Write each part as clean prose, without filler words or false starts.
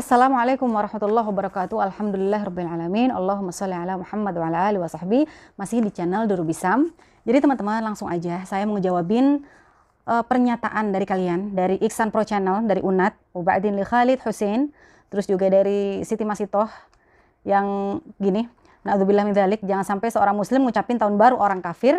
Assalamualaikum warahmatullahi wabarakatuh. Alhamdulillah rabbil alamin. Allahumma sholli ala Muhammad wa ala alihi wa sahbihi. Masih di channel Durubisam. Jadi teman-teman langsung aja saya mau ngejawabin pernyataan dari kalian dari Iksan Pro Channel, dari Unat, Uba'din li Khalid Hussein, terus juga dari Siti Masitoh yang gini. Na'udzubillah min dzalik, jangan sampai seorang muslim ngucapin tahun baru orang kafir.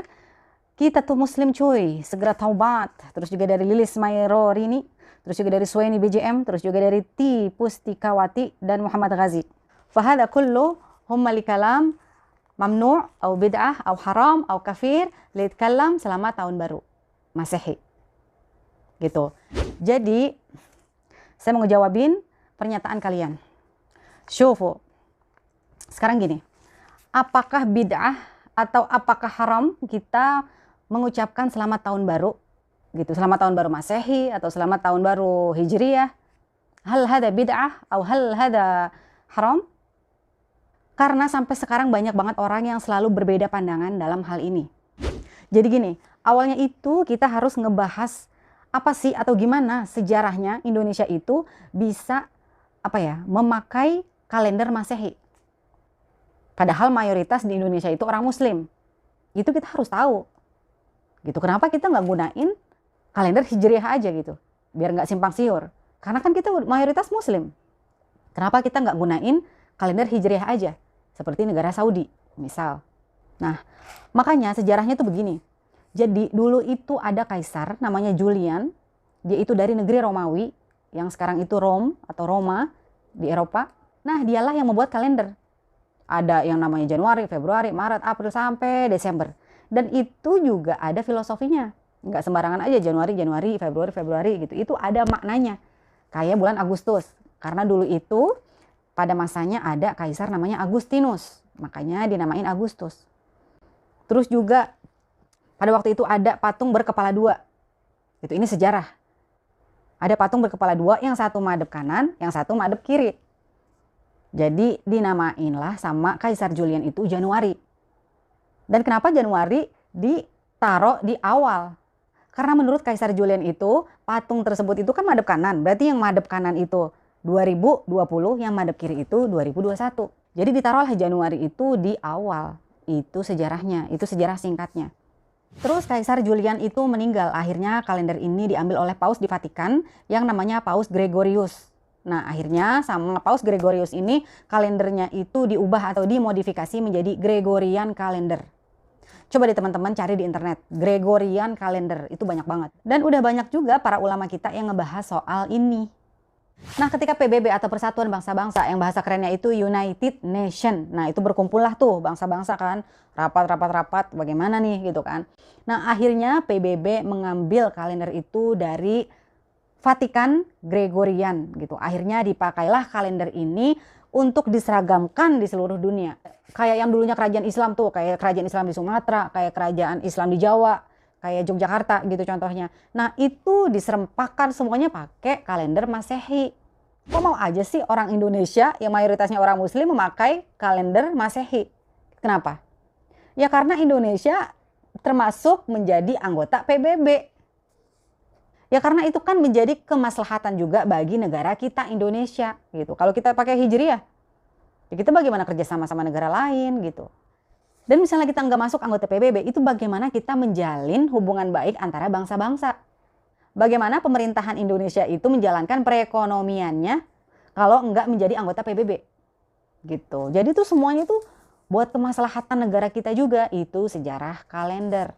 Kita tuh muslim cuy, segera taubat. Terus juga dari Lilis Mayrorini, terus juga dari Suwaini BJM, terus juga dari Ti Pustikawati dan Muhammad Ghazi. Fahada kullu humma li kalam mamnu' atau bid'ah atau haram atau kafir li kalam selama tahun baru Masehi. Gitu. Jadi saya mau ngejawabin pernyataan kalian. Syufu. Sekarang gini. Apakah bid'ah atau apakah haram kita mengucapkan selamat tahun baru? Gitu, selamat tahun baru Masehi atau selamat tahun baru Hijriyah. Hal hada bid'ah atau hal hada haram? Karena sampai sekarang banyak banget orang yang selalu berbeda pandangan dalam hal ini. Jadi gini, awalnya itu kita harus ngebahas apa sih atau gimana sejarahnya Indonesia itu bisa memakai kalender Masehi. Padahal mayoritas di Indonesia itu orang Muslim. Itu kita harus tahu. Gitu, kenapa kita nggak gunain kalender Hijriah aja gitu, biar nggak simpang siur. Karena kan kita mayoritas Muslim. Kenapa kita nggak gunain kalender Hijriah aja, seperti negara Saudi misal. Nah, makanya sejarahnya tuh begini. Jadi dulu itu ada kaisar namanya Julian, dia itu dari negeri Romawi, yang sekarang itu Rom atau Roma di Eropa. Nah, dialah yang membuat kalender. Ada yang namanya Januari, Februari, Maret, April, sampai Desember. Dan itu juga ada filosofinya. Nggak sembarangan aja Januari, Februari gitu. Itu ada maknanya. Kayak bulan Agustus. Karena dulu itu pada masanya ada kaisar namanya Agustinus. Makanya dinamain Agustus. Terus juga pada waktu itu ada patung berkepala dua. Ini sejarah. Ada patung berkepala dua, yang satu madep kanan, yang satu madep kiri. Jadi dinamainlah sama Kaisar Julian itu Januari. Dan kenapa Januari ditaruh di awal? Karena menurut Kaisar Julian itu, patung tersebut itu kan madep kanan. Berarti yang madep kanan itu 2020, yang madep kiri itu 2021. Jadi ditaruhlah Januari itu di awal. Itu sejarahnya, itu sejarah singkatnya. Terus Kaisar Julian itu meninggal. Akhirnya kalender ini diambil oleh Paus di Vatikan yang namanya Paus Gregorius. Nah, akhirnya sama Paus Gregorius ini kalendernya itu diubah atau dimodifikasi menjadi Gregorian Calendar. Coba deh teman-teman cari di internet, Gregorian Calendar, itu banyak banget. Dan udah banyak juga para ulama kita yang ngebahas soal ini. Nah, ketika PBB atau Persatuan Bangsa-Bangsa, yang bahasa kerennya itu United Nation. Nah, itu berkumpullah tuh bangsa-bangsa kan, rapat, bagaimana nih gitu kan. Nah, akhirnya PBB mengambil kalender itu dari Vatikan Gregorian gitu. Akhirnya dipakailah kalender ini untuk diseragamkan di seluruh dunia. Kayak yang dulunya kerajaan Islam tuh, kayak kerajaan Islam di Sumatera, kayak kerajaan Islam di Jawa, kayak Yogyakarta gitu contohnya. Nah, itu diserempakkan semuanya pakai kalender Masehi. Kok mau aja sih orang Indonesia yang mayoritasnya orang Muslim memakai kalender Masehi? Kenapa? Ya karena Indonesia termasuk menjadi anggota PBB. Ya karena itu kan menjadi kemaslahatan juga bagi negara kita Indonesia gitu. Kalau kita pakai Hijriah, ya kita bagaimana kerja sama negara lain gitu. Dan misalnya kita nggak masuk anggota PBB, itu bagaimana kita menjalin hubungan baik antara bangsa-bangsa. Bagaimana pemerintahan Indonesia itu menjalankan perekonomiannya kalau nggak menjadi anggota PBB. Gitu. Jadi itu semuanya itu buat kemaslahatan negara kita juga, itu sejarah kalender.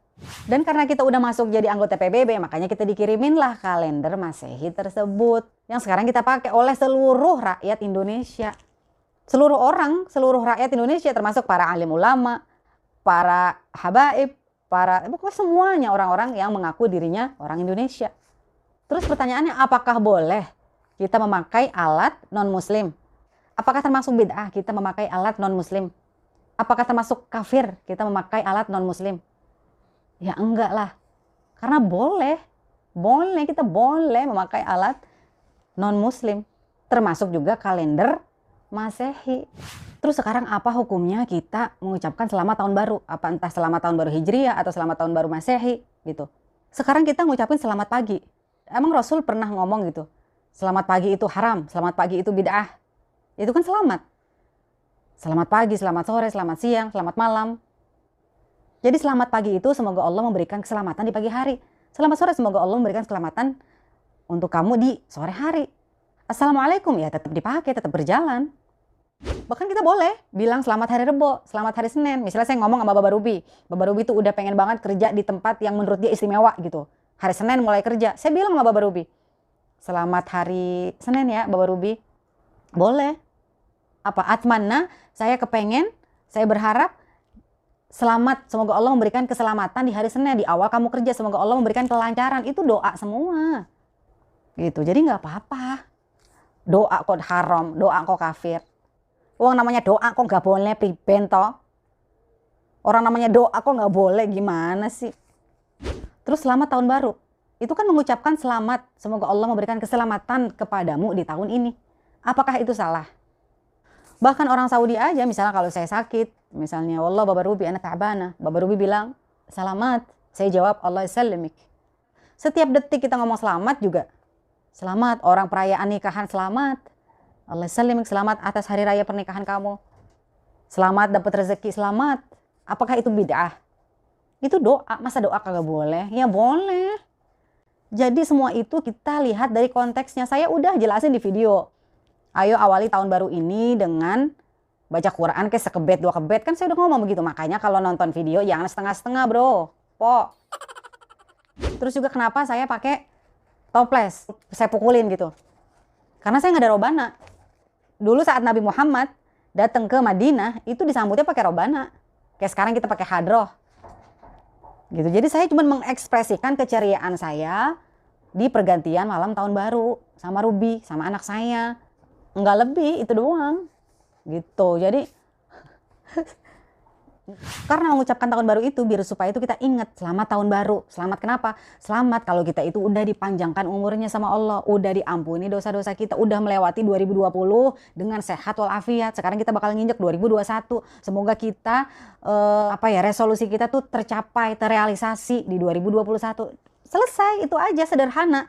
Dan karena kita udah masuk jadi anggota PBB, makanya kita dikiriminlah kalender Masehi tersebut. Yang sekarang kita pakai oleh seluruh rakyat Indonesia. Seluruh orang, seluruh rakyat Indonesia termasuk para alim ulama, para habaib, pokoknya semuanya orang-orang yang mengaku dirinya orang Indonesia. Terus pertanyaannya, apakah boleh kita memakai alat non-muslim? Apakah termasuk bid'ah kita memakai alat non-muslim? Apakah termasuk kafir kita memakai alat non-muslim? Ya enggak lah, karena kita boleh memakai alat non-muslim, termasuk juga kalender Masehi. Terus sekarang apa hukumnya kita mengucapkan selamat tahun baru? Apa entah selamat tahun baru Hijriah atau selamat tahun baru Masehi gitu. Sekarang kita ngucapin selamat pagi. Emang Rasul pernah ngomong gitu, Selamat pagi itu haram, selamat pagi itu bid'ah. Itu kan selamat. Selamat pagi, selamat sore, selamat siang, selamat malam. Jadi selamat pagi itu semoga Allah memberikan keselamatan di pagi hari. Selamat sore semoga Allah memberikan keselamatan untuk kamu di sore hari. Assalamualaikum ya tetap dipakai, tetap berjalan. Bahkan kita boleh bilang selamat hari Rebo, selamat hari Senin. Misalnya saya ngomong sama Baba Ruby. Baba Ruby tuh udah pengen banget kerja di tempat yang menurut dia istimewa gitu. Hari Senin mulai kerja. Saya bilang sama Baba Ruby, selamat hari Senin ya Baba Ruby. Boleh. Apa atmanna, saya kepengen, saya berharap selamat, semoga Allah memberikan keselamatan di hari Senin, di awal kamu kerja, semoga Allah memberikan kelancaran. Itu doa semua gitu. Jadi nggak apa-apa doa kok haram, doa kok kafir. Orang namanya doa kok nggak boleh priben toh. Orang namanya doa kok nggak boleh, gimana sih? Terus selamat tahun baru, itu kan mengucapkan selamat, semoga Allah memberikan keselamatan kepadamu di tahun ini. Apakah itu salah? Bahkan orang Saudi aja, misalnya kalau saya sakit, misalnya wallah Baba Ruby ana ta'bana, Baba Ruby bilang selamat, saya jawab Allah yasallimik. Setiap detik kita ngomong selamat juga selamat. Orang perayaan nikahan selamat, Allah yasallimik, selamat atas hari raya pernikahan kamu, selamat dapat rezeki, selamat. Apakah itu bid'ah? Itu doa, masa doa kagak boleh? Ya boleh. Jadi semua itu kita lihat dari konteksnya. Saya udah jelasin di video. Ayo awali tahun baru ini dengan baca Quran kayak sekebet dua kebet, kan saya udah ngomong begitu. Makanya kalau nonton video jangan setengah-setengah bro, po. Terus juga kenapa saya pakai toples, saya pukulin gitu, karena saya nggak ada robana. Dulu saat Nabi Muhammad datang ke Madinah itu disambutnya pakai robana, kayak sekarang kita pakai hadroh gitu. Jadi saya cuma mengekspresikan keceriaan saya di pergantian malam tahun baru sama Ruby, sama anak saya. Nggak lebih, itu doang gitu. Jadi karena mengucapkan tahun baru itu biar supaya itu kita ingat selamat tahun baru. Selamat kenapa? Selamat kalau kita itu udah dipanjangkan umurnya sama Allah, udah diampuni dosa-dosa kita, udah melewati 2020 dengan sehat walafiat. Sekarang kita bakal nginjek 2021. Semoga kita resolusi kita tuh tercapai, terrealisasi di 2021. Selesai, itu aja, sederhana.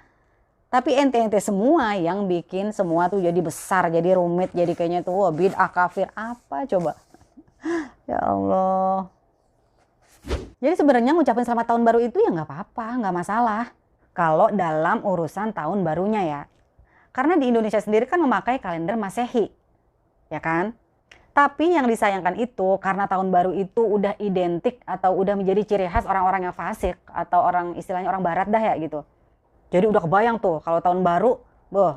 Tapi ente-ente semua yang bikin semua tuh jadi besar, jadi rumit, jadi kayaknya tuh bid'ah kafir. Apa coba? Ya Allah. Jadi sebenarnya ngucapin selamat tahun baru itu ya nggak apa-apa, nggak masalah. Kalau dalam urusan tahun barunya ya. Karena di Indonesia sendiri kan memakai kalender Masehi. Ya kan? Tapi yang disayangkan itu karena tahun baru itu udah identik atau udah menjadi ciri khas orang-orang yang fasik. Atau orang istilahnya orang barat dah ya gitu. Jadi udah kebayang tuh kalau tahun baru,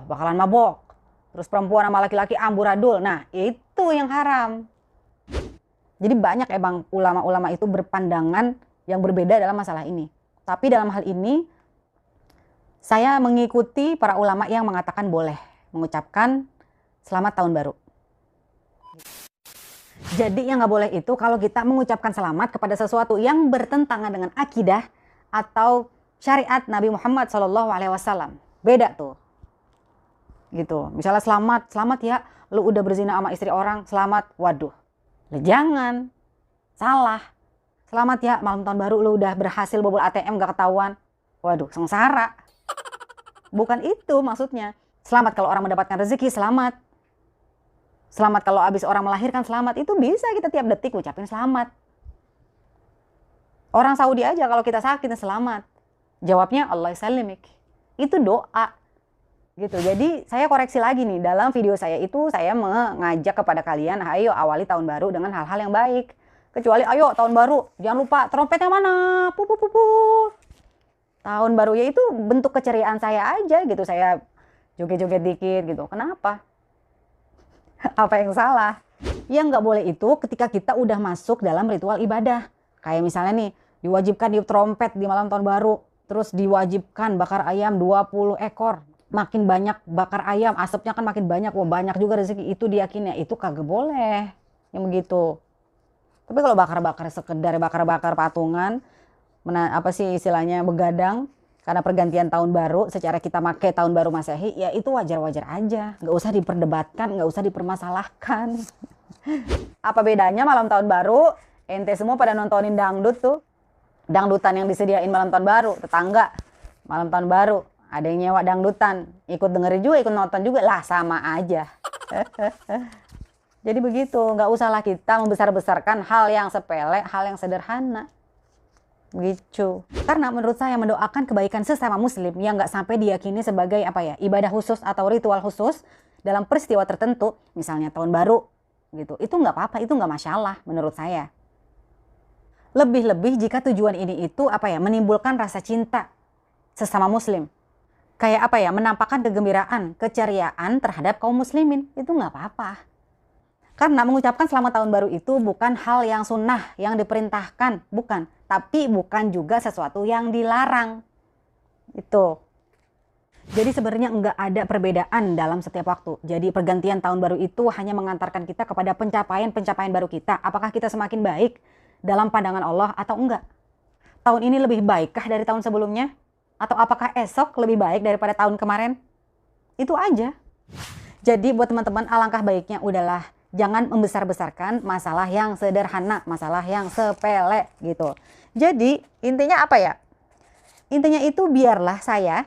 bakalan mabok. Terus perempuan sama laki-laki amburadul. Nah itu yang haram. Jadi banyak emang ulama-ulama itu berpandangan yang berbeda dalam masalah ini. Tapi dalam hal ini, saya mengikuti para ulama yang mengatakan boleh mengucapkan selamat tahun baru. Jadi yang nggak boleh itu kalau kita mengucapkan selamat kepada sesuatu yang bertentangan dengan akidah atau syariat Nabi Muhammad SAW. Beda tuh. Gitu. Misalnya selamat ya, lu udah berzina sama istri orang, selamat. Waduh. Jangan. Salah. Selamat ya, malam tahun baru lu udah berhasil bobol ATM gak ketahuan. Waduh, sengsara. Bukan itu maksudnya. Selamat kalau orang mendapatkan rezeki, selamat. Selamat kalau habis orang melahirkan, selamat. Itu bisa kita tiap detik ucapin selamat. Orang Saudi aja kalau kita sakit, selamat. Jawabnya Allah yasallimik. Itu doa. Gitu. Jadi saya koreksi lagi nih, dalam video saya itu saya mengajak kepada kalian, ayo awali tahun baru dengan hal-hal yang baik. Kecuali ayo tahun baru, jangan lupa trompetnya mana? Tahun baru ya itu bentuk keceriaan saya aja gitu. Saya joget-joget dikit gitu. Kenapa? Apa yang salah? Yang nggak boleh itu ketika kita udah masuk dalam ritual ibadah. Kayak misalnya nih, diwajibkan di trompet di malam tahun baru. Terus diwajibkan bakar ayam 20 ekor. Makin banyak bakar ayam, asapnya kan makin banyak. Wah banyak juga rezeki, itu diyakinnya. Itu kagak boleh. Yang begitu. Tapi kalau bakar-bakar sekedar bakar-bakar patungan, apa sih istilahnya, begadang. Karena pergantian tahun baru, secara kita pakai tahun baru Masehi, ya itu wajar-wajar aja. Nggak usah diperdebatkan, nggak usah dipermasalahkan. Apa bedanya malam tahun baru, ente semua pada nontonin dangdut tuh. Dangdutan yang disediain malam tahun baru, tetangga malam tahun baru. Ada yang nyewa dangdutan, ikut dengerin juga, ikut nonton juga, lah sama aja. Jadi begitu, nggak usahlah kita membesar-besarkan hal yang sepele, hal yang sederhana. Begitu. Karena menurut saya mendoakan kebaikan sesama muslim yang nggak sampai diyakini sebagai ibadah khusus atau ritual khusus dalam peristiwa tertentu, misalnya tahun baru gitu. Itu nggak apa-apa, itu nggak masalah menurut saya. Lebih-lebih jika tujuan ini itu menimbulkan rasa cinta sesama muslim. Kayak menampakkan kegembiraan, keceriaan terhadap kaum muslimin. Itu nggak apa-apa. Karena mengucapkan selamat tahun baru itu bukan hal yang sunnah, yang diperintahkan, bukan. Tapi bukan juga sesuatu yang dilarang. Itu. Jadi sebenarnya nggak ada perbedaan dalam setiap waktu. Jadi pergantian tahun baru itu hanya mengantarkan kita kepada pencapaian-pencapaian baru kita. Apakah kita semakin baik dalam pandangan Allah atau enggak? Tahun ini lebih baikkah dari tahun sebelumnya? Atau apakah esok lebih baik daripada tahun kemarin? Itu aja. Jadi buat teman-teman, alangkah baiknya udahlah. Jangan membesar-besarkan masalah yang sederhana, masalah yang sepele gitu. Jadi intinya Intinya itu biarlah saya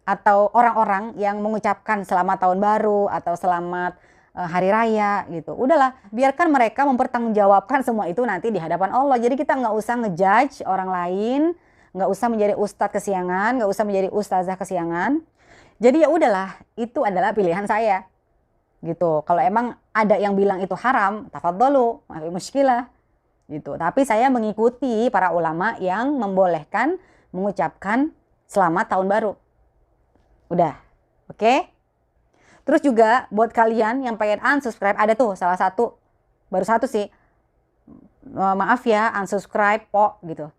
atau orang-orang yang mengucapkan selamat tahun baru atau selamat hari raya gitu. Udahlah, biarkan mereka mempertanggungjawabkan semua itu nanti di hadapan Allah. Jadi kita nggak usah ngejudge orang lain, nggak usah menjadi ustadz kesiangan, nggak usah menjadi ustazah kesiangan. Jadi ya udahlah, itu adalah pilihan saya. Gitu. Kalau emang ada yang bilang itu haram, tafadhalu, mafi muskilah. Gitu. Tapi saya mengikuti para ulama yang membolehkan mengucapkan selamat tahun baru. Udah. Oke? Terus juga buat kalian yang pengen unsubscribe, ada tuh salah satu, baru satu sih. Maaf ya, unsubscribe po gitu.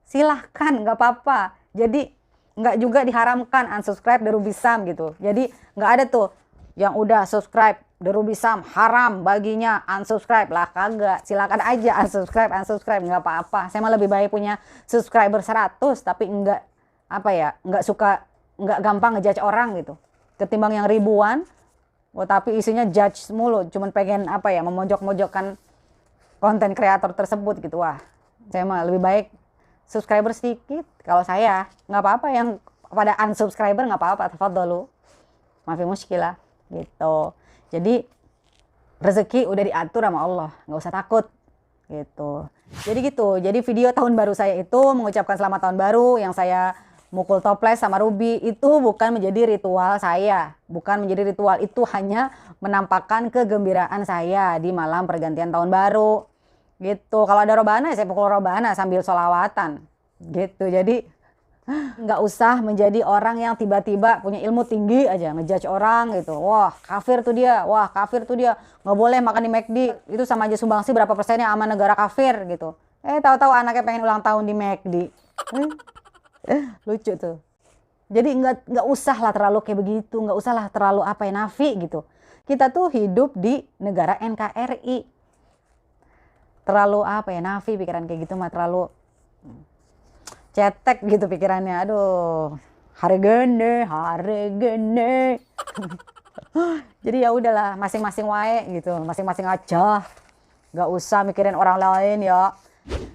Silahkan, nggak apa-apa. Jadi nggak juga diharamkan unsubscribe The Ruby Sam gitu. Jadi nggak ada tuh yang udah subscribe The Ruby Sam haram baginya unsubscribe lah, kagak. Silakan aja unsubscribe nggak apa-apa. Saya mah lebih baik punya subscriber 100 tapi nggak gampang ngejudge orang gitu. Ketimbang yang ribuan tapi isinya judge mulu, cuman pengen memojok-mojokkan konten kreator tersebut gitu. Wah, saya mah lebih baik subscriber sedikit. Kalau saya nggak apa-apa, yang pada unsubscriber nggak apa-apa, tafadhalu, mafi muskilah gitu. Jadi rezeki udah diatur sama Allah, nggak usah takut gitu. Jadi gitu. Jadi video tahun baru saya itu mengucapkan selamat tahun baru, yang saya mukul toples sama Ruby itu bukan menjadi ritual saya, bukan menjadi ritual, itu hanya menampakkan kegembiraan saya di malam pergantian tahun baru gitu. Kalau ada robana saya pukul robana sambil sholawatan gitu. Jadi nggak usah menjadi orang yang tiba-tiba punya ilmu tinggi aja ngejudge orang gitu. Wah kafir tuh dia, nggak boleh makan di McD, itu sama aja sumbangsi berapa persennya sama negara kafir gitu. Tahu-tahu anaknya pengen ulang tahun di McD. Lucu tuh. Jadi nggak usah lah terlalu kayak begitu, nggak usah lah terlalu nafi gitu. Kita tuh hidup di negara NKRI. Terlalu nafi pikiran kayak gitu mah, terlalu cetek gitu pikirannya. Aduh, hari gene. Jadi ya udahlah, masing-masing wae gitu, masing-masing aja. Nggak usah mikirin orang lain ya.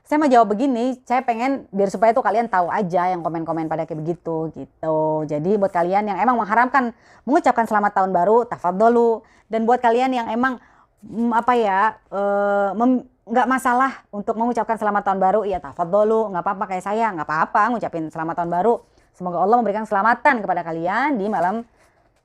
Saya mau jawab begini, saya pengen biar supaya tuh kalian tahu aja yang komen-komen pada kayak begitu gitu. Jadi buat kalian yang emang mengharamkan mengucapkan selamat tahun baru, tafadhalu. Dan buat kalian yang emang nggak masalah untuk mengucapkan selamat tahun baru, ya tafadhalu, nggak apa-apa, kayak saya nggak apa-apa ngucapin selamat tahun baru. Semoga Allah memberikan keselamatan kepada kalian di malam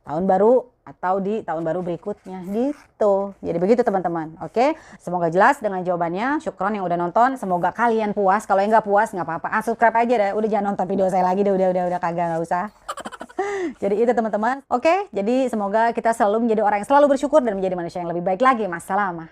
tahun baru atau di tahun baru berikutnya gitu. Jadi begitu teman-teman. Oke, semoga jelas dengan jawabannya. Syukron yang udah nonton, semoga kalian puas. Kalau yang nggak puas nggak apa-apa, subscribe aja deh. Udah jangan nonton video saya lagi deh, udah kagak, nggak usah. Jadi itu teman-teman. Oke, jadi semoga kita selalu menjadi orang yang selalu bersyukur dan menjadi manusia yang lebih baik lagi. Masalah.